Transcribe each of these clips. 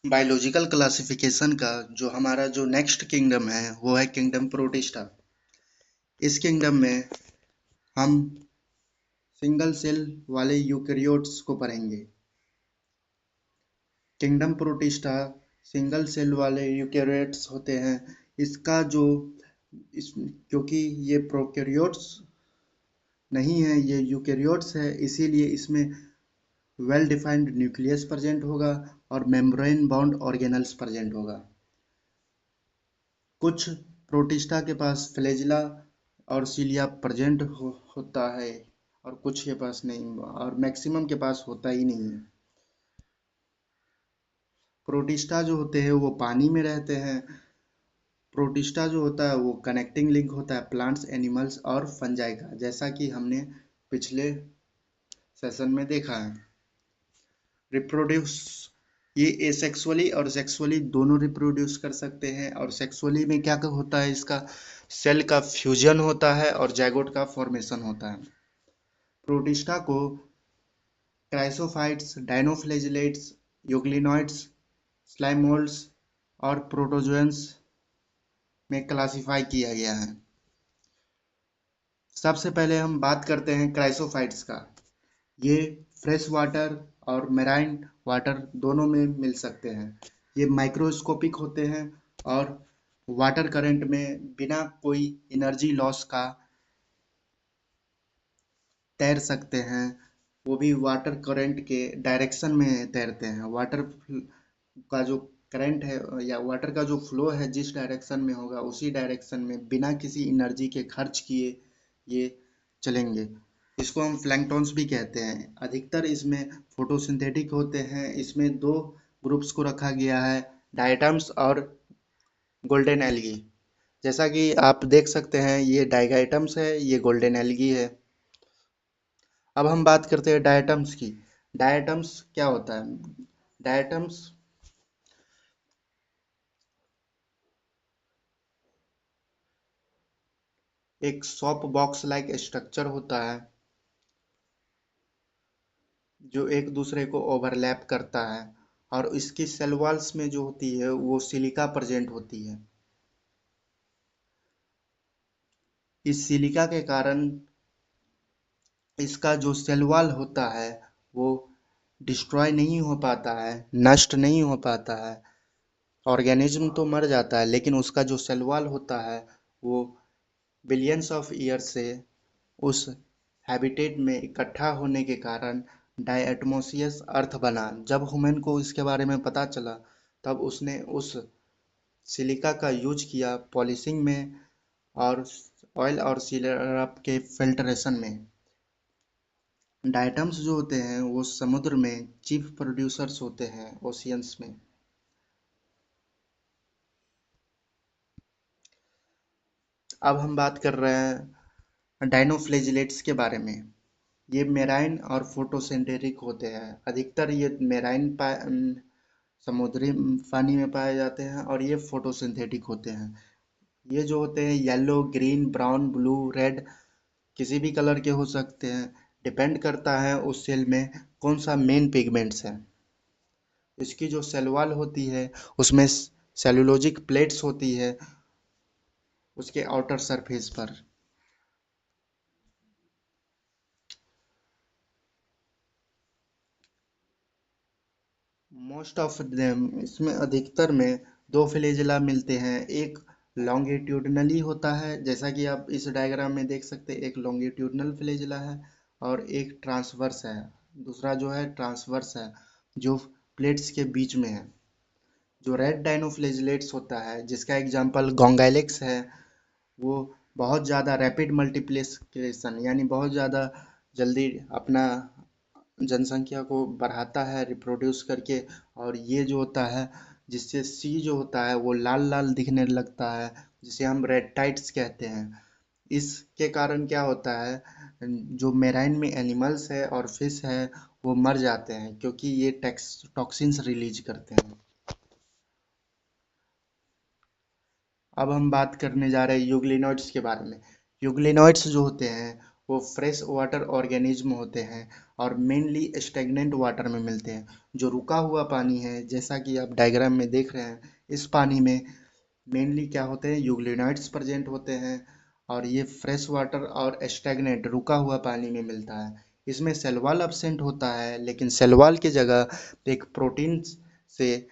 Biological classification का जो next kingdom है वो है किंगडम प्रोटिस्टा। इस किंगडम में हम सिंगल सेल वाले यूकेरियोट्स को पढ़ेंगे। किंगडम प्रोटिस्टा सिंगल सेल वाले यूकेरियोट्स होते हैं। इसका जो इस क्योंकि ये प्रोकैरियोट्स नहीं है, ये यूकेरियोट्स है, इसीलिए इसमें वेल डिफाइंड न्यूक्लियस प्रेजेंट होगा और मेम्ब्रेन बाउंड ऑर्गेनल्स प्रेजेंट होगा। कुछ प्रोटिस्टा के पास फ्लैजिला और सिलिया प्रेजेंट होता है और कुछ के पास नहीं, और मैक्सिमम के पास होता ही नहीं है। प्रोटिस्टा जो होते हैं वो पानी में रहते हैं। प्रोटिस्टा जो होता है वो कनेक्टिंग लिंक होता है प्लांट्स, एनिमल्स और फंजाई का, जैसा कि हमने पिछले सेशन में देखा है। रिप्रोड्यूस ये एसेक्सुअली और सेक्सुअली दोनों रिप्रोड्यूस कर सकते हैं। और सेक्सुअली में क्या होता है, इसका सेल का फ्यूजन होता है और जाइगोट का फॉर्मेशन होता है। प्रोटिस्टा को chrysophytes, dinoflagellates, euglenoids, slime moulds और प्रोटोजोएंस में क्लासिफाई किया गया है। सबसे पहले हम बात करते हैं क्राइसोफाइट्स का। ये फ्रेश वाटर और मेराइन वाटर दोनों में मिल सकते हैं। ये माइक्रोस्कोपिक होते हैं और वाटर करंट में बिना कोई एनर्जी लॉस का तैर सकते हैं। वो भी वाटर करंट के डायरेक्शन में तैरते हैं। वाटर का जो करंट है या वाटर का जो फ्लो है जिस डायरेक्शन में होगा उसी डायरेक्शन में बिना किसी एनर्जी के खर्च किए ये चलेंगे। इसको हम प्लैंक्टन्स भी कहते हैं। अधिकतर इसमें फोटोसिंथेटिक होते हैं। इसमें दो ग्रुप्स को रखा गया है, डायटम्स और गोल्डन एल्गी। जैसा कि आप देख सकते हैं ये डायगाइटम्स है, ये गोल्डन एल्गी है। अब हम बात करते हैं डायटम्स की। डायटम्स क्या होता है? डायटम्स एक सॉप बॉक्स लाइक स्ट्रक्चर होता है जो एक दूसरे को ओवरलैप करता है, और इसकी सेल वॉल्स में जो होती है वो सिलिका प्रेजेंट होती है। इस सिलिका के कारण इसका जो सेल वॉल होता है वो डिस्ट्रॉय नहीं हो पाता है, नष्ट नहीं हो पाता है। ऑर्गेनिज्म तो मर जाता है लेकिन उसका जो सेल वॉल होता है वो बिलियंस ऑफ ईयर से उस हैबिटेट में इकट्ठा होने के कारण डायटमोसियस अर्थ बना। जब ह्यूमन को इसके बारे में पता चला तब उसने उस सिलिका का यूज किया पॉलिशिंग में और ऑयल और सिरप के फिल्ट्रेशन में। डायटम्स जो होते हैं वो समुद्र में चीफ प्रोड्यूसर्स होते हैं ओशियंस में। अब हम बात कर रहे हैं डाइनोफ्लेजिलेट्स के बारे में। ये मेराइन और फोटोसिंथेटिक होते हैं। अधिकतर ये मेराइन समुद्री पानी में पाए जाते हैं और ये फोटोसिंथेटिक होते हैं। ये जो होते हैं yellow, green, brown, blue, red, किसी भी कलर के हो सकते हैं। डिपेंड करता है उस सेल में कौन सा मेन पिगमेंट्स है। इसकी जो सेल वॉल होती है उसमें सेलुलोजिक प्लेट्स होती है उसके आउटर सरफेस पर। मोस्ट ऑफ देम इसमें अधिकतर में दो फ्लैजिला मिलते हैं। एक लॉन्गिट्यूडनली होता है जैसा कि आप इस डायग्राम में देख सकते हैं, एक लॉन्गिट्यूडनल फ्लैजिला है और एक ट्रांसवर्स है। दूसरा जो है ट्रांसवर्स है जो प्लेट्स के बीच में है। जो रेड डाइनोफ्लेजिलेट्स होता है जिसका एग्जांपल गोंगाइलेक्स है, वो बहुत ज़्यादा रैपिड मल्टीप्लिकेशन यानी बहुत ज़्यादा जल्दी अपना जनसंख्या को बढ़ाता है रिप्रोड्यूस करके। और ये जो होता है जिससे सी जो होता है वो लाल लाल दिखने लगता है जिसे हम रेड कहते हैं। इसके कारण क्या होता है, जो मेराइन में एनिमल्स है और फिश है वो मर जाते हैं क्योंकि ये टॉक्सिन्स रिलीज करते हैं। अब हम बात करने जा रहे हैं यूग्लिनॉइड्स के बारे में। यूग्लिनॉइड्स जो होते हैं वो फ्रेश वाटर ऑर्गेनिज्म होते हैं और मेनली स्टेगनेंट वाटर में मिलते हैं। जो रुका हुआ पानी है, जैसा कि आप डायग्राम में देख रहे हैं, इस पानी में मेनली क्या होते हैं, यूग्लिनाइड्स प्रेजेंट होते हैं और ये फ्रेश वाटर और स्टैग्नेंट रुका हुआ पानी में मिलता है। इसमें सेलवाल एब्सेंट होता है, लेकिन सेलवाल की जगह एक प्रोटीन से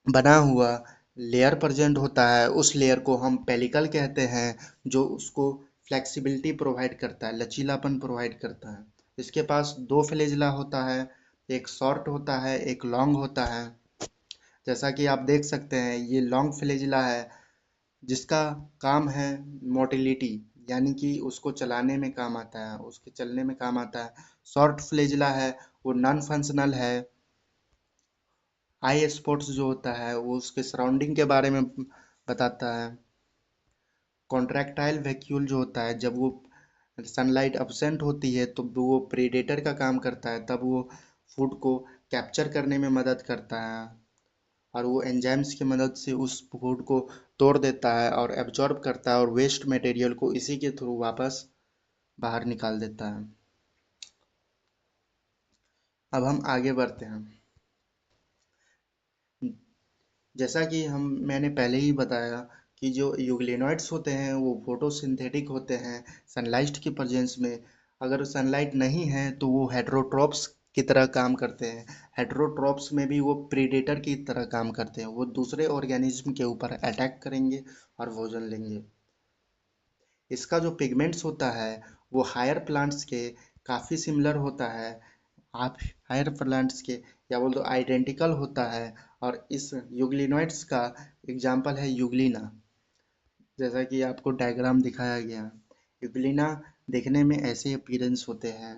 बना हुआ लेयर प्रेजेंट होता है। उस लेयर को हम पेलिकल कहते हैं, जो उसको फ्लेक्सिबिलिटी प्रोवाइड करता है, लचीलापन प्रोवाइड करता है। इसके पास दो फ्लैजिला होता है, एक शॉर्ट होता है, एक लॉन्ग होता है। जैसा कि आप देख सकते हैं, ये लॉन्ग फ्लैजिला है जिसका काम है मोटिलिटी, यानी कि उसको चलाने में काम आता है, उसके चलने में काम आता है। शॉर्ट फ्लैजिला है, वो नॉन फंक्शनल है। आई स्पॉट्स जो होता है वो उसके सराउंडिंग के बारे में बताता है। कॉन्ट्रैक्टाइल वैक्यूल जो होता है, जब वो सनलाइट अब्सेंट होती है तो वो प्रेडेटर का काम करता है, तब वो फूड को कैप्चर करने में मदद करता है और वो एंजाइम्स की मदद से उस फूड को तोड़ देता है और एब्जॉर्ब करता है और वेस्ट मटेरियल को इसी के थ्रू वापस बाहर निकाल देता है। अब हम आगे बढ़ते हैं। जैसा कि हम मैंने पहले ही बताया कि जो यूग्लिनॉइड्स होते हैं वो फोटोसिंथेटिक होते हैं सनलाइट की प्रेजेंस में। अगर सनलाइट नहीं है तो वो हेटरोट्रॉप्स की तरह काम करते हैं। हेटरोट्रॉप्स में भी वो प्रीडेटर की तरह काम करते हैं, वो दूसरे ऑर्गेनिज्म के ऊपर अटैक करेंगे और भोजन लेंगे। इसका जो पिगमेंट्स होता है वो हायर प्लांट्स के काफ़ी सिमिलर होता है। आप हायर प्लांट्स के या बोल दो आइडेंटिकल होता है। और इस यूग्लिनॉइड्स का एग्जांपल है यूग्लिना, जैसा कि आपको डायग्राम दिखाया गया। यूग्लिना देखने में ऐसे अपीयरेंस होते हैं।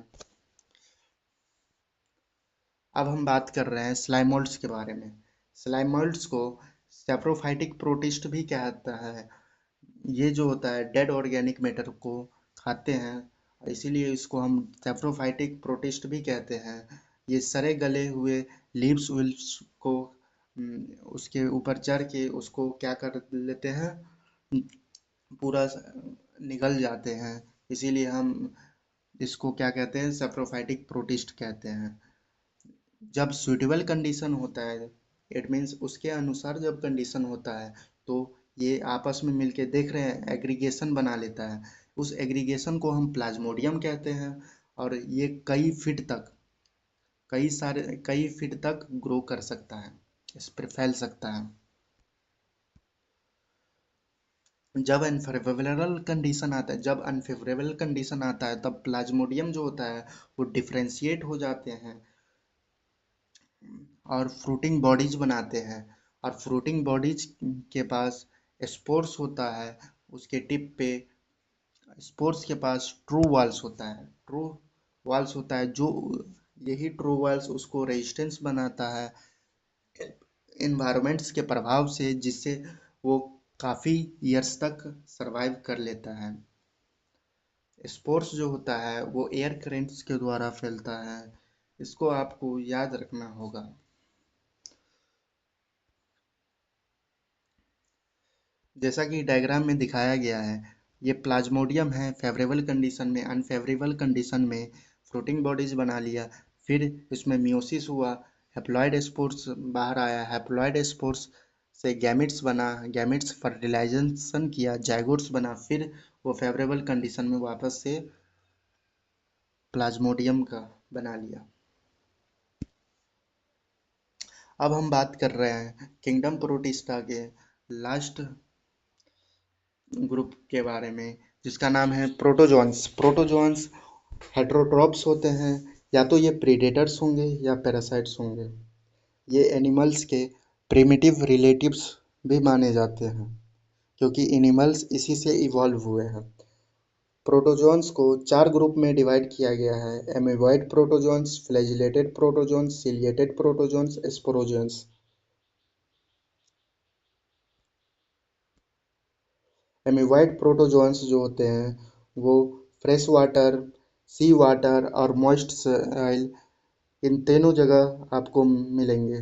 अब हम बात कर रहे हैं स्लाइमोल्ड्स के बारे में। स्लाइमोल्ड्स को सैप्रोफाइटिक प्रोटिस्ट भी कहता है। ये जो होता है डेड ऑर्गेनिक मैटर को खाते हैं, इसीलिए इसको हम सैप्रोफाइटिक प्रोटिस्ट भी कहते हैं। ये सड़े गले हुए लीव्स विल्स को उसके ऊपर चढ़ के उसको क्या कर लेते हैं, पूरा निगल जाते हैं। इसीलिए हम इसको क्या कहते हैं, सैप्रोफाइटिक प्रोटिस्ट कहते हैं। जब सुइटेबल कंडीशन होता है, इट मीन्स उसके अनुसार जब कंडीशन होता है, तो ये आपस में मिलके देख रहे हैं एग्रीगेशन बना लेता है। उस एग्रीगेशन को हम प्लाज्मोडियम कहते हैं और ये कई फीट तक ग्रो कर सकता है, इस पर फैल सकता है। जब अनफेवरेबल कंडीशन आता है तब प्लाज्मोडियम जो होता है वो डिफरेंशिएट हो जाते हैं और फ्रूटिंग बॉडीज बनाते हैं। और फ्रूटिंग बॉडीज के पास स्पोर्स होता है, उसके टिप पे स्पोर्स के पास ट्रू वॉल्स होता है जो यही ट्रू वॉल्स उसको रेजिस्टेंस बनाता है इन्वायरमेंट्स के प्रभाव से, जिससे वो काफ़ी ईयर्स तक सरवाइव कर लेता है। स्पोर्स जो होता है वो एयर करेंट्स के द्वारा फैलता है। इसको आपको याद रखना होगा। जैसा कि डायग्राम में दिखाया गया है, ये प्लाज्मोडियम है, फेवरेबल कंडीशन में अनफेवरेबल कंडीशन में फ्लोटिंग बॉडीज बना लिया। फिर इसमें मियोसिस हुआ, हैप्लॉइड स्पोर्स बाहर आया, हैप्लॉइड स्पोर्स से गैमिट्स बना, गैमिट्स फर्टिलाइजेशन किया, जाइगोट्स बना, फिर वो फेवरेबल कंडीशन में वापस से प्लाज्मोडियम का बना लिया। अब हम बात कर रहे हैं किंगडम प्रोटिस्टा के लास्ट ग्रुप के बारे में, जिसका नाम है प्रोटोजोन्स। प्रोटोजोन्स हेटरोट्रॉप्स होते हैं, या तो ये प्रीडेटर्स होंगे या पैरासाइट्स होंगे। ये एनिमल्स के प्रिमिटिव रिलेटिव्स भी माने जाते हैं, क्योंकि एनिमल्स इसी से इवॉल्व हुए हैं। प्रोटोजोन्स को चार ग्रुप में डिवाइड किया गया है: amoeboid protozoans, flagellated protozoans, ciliated protozoans, sporozoans. Amoeboid protozoans जो होते हैं वो फ्रेश वाटर, सी वाटर और मॉइस्ट सॉइल, इन तीनों जगह आपको मिलेंगे।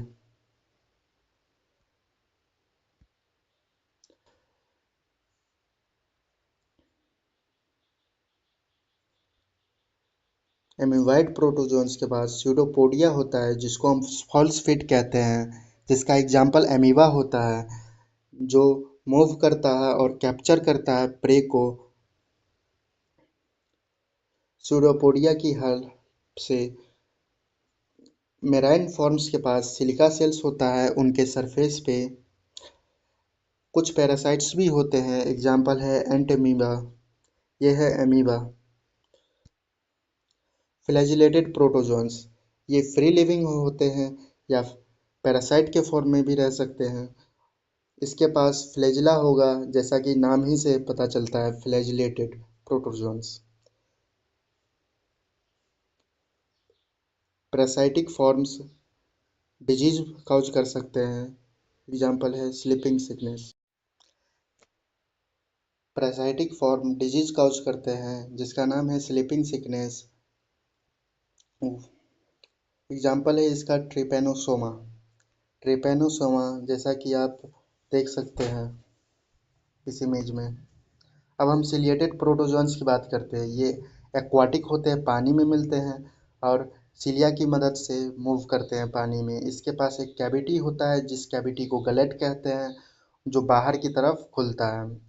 एमीवाइड प्रोटोजोन्स के पास स्यूडोपोडिया होता है जिसको हम फॉल्स फिट कहते हैं, जिसका एग्जाम्पल एमीबा होता है, जो मूव करता है और कैप्चर करता है प्रे को। स्यूडोपोडिया की हेल्प से मेराइन फॉर्म्स के पास सिलिका सेल्स होता है उनके सरफेस पे। कुछ पैरासाइट्स भी होते हैं, एग्जाम्पल है एंटमीबा। ये है एमीबा। फ्लैजिलेटेड प्रोटोजोन्स, ये फ्री लिविंग होते हैं या पैरासाइट के फॉर्म में भी रह सकते हैं। इसके पास फ्लैजिला होगा, जैसा कि नाम ही से पता चलता है, flagellated protozoans. Parasitic forms disease cause कर सकते हैं, एग्जाम्पल है sleeping sickness. Parasitic form disease cause करते हैं जिसका नाम है स्लीपिंग सिकनेस। एग्जाम्पल है इसका ट्रिपेनोसोमा। ट्रिपेनोसोमा जैसा कि आप देख सकते हैं इस इमेज में। अब हम सिलिएटेड प्रोटोजोन्स की बात करते हैं। ये एक्वाटिक होते हैं, पानी में मिलते हैं और सिलिया की मदद से मूव करते हैं पानी में। इसके पास एक कैविटी होता है जिस कैविटी को गलेट कहते हैं, जो बाहर की तरफ खुलता है।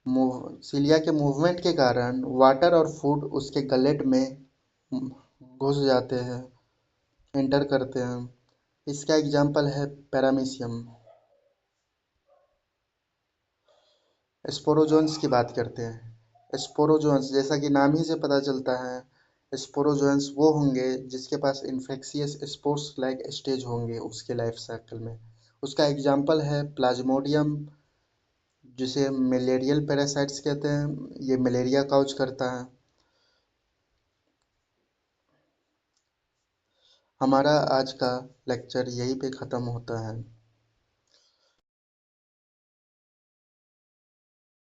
सिलिया के मूवमेंट के कारण वाटर और फूड उसके गलेट में घुस जाते हैं, एंटर करते हैं। इसका एग्जाम्पल है पैरामीशियम। स्पोरोजोन्स की बात करते हैं। स्पोरोजोन्स जैसा कि नाम ही से पता चलता है, स्पोरोजोन्स वो होंगे जिसके पास इन्फेक्शियस स्पोर्स लाइक स्टेज होंगे उसके लाइफ साइकिल में। उसका एग्जाम्पल है प्लाज्मोडियम, जिसे मलेरियल पैरासाइट्स कहते हैं। ये मलेरिया काउज करता है। हमारा आज का लेक्चर यहीं पे ख़त्म होता है।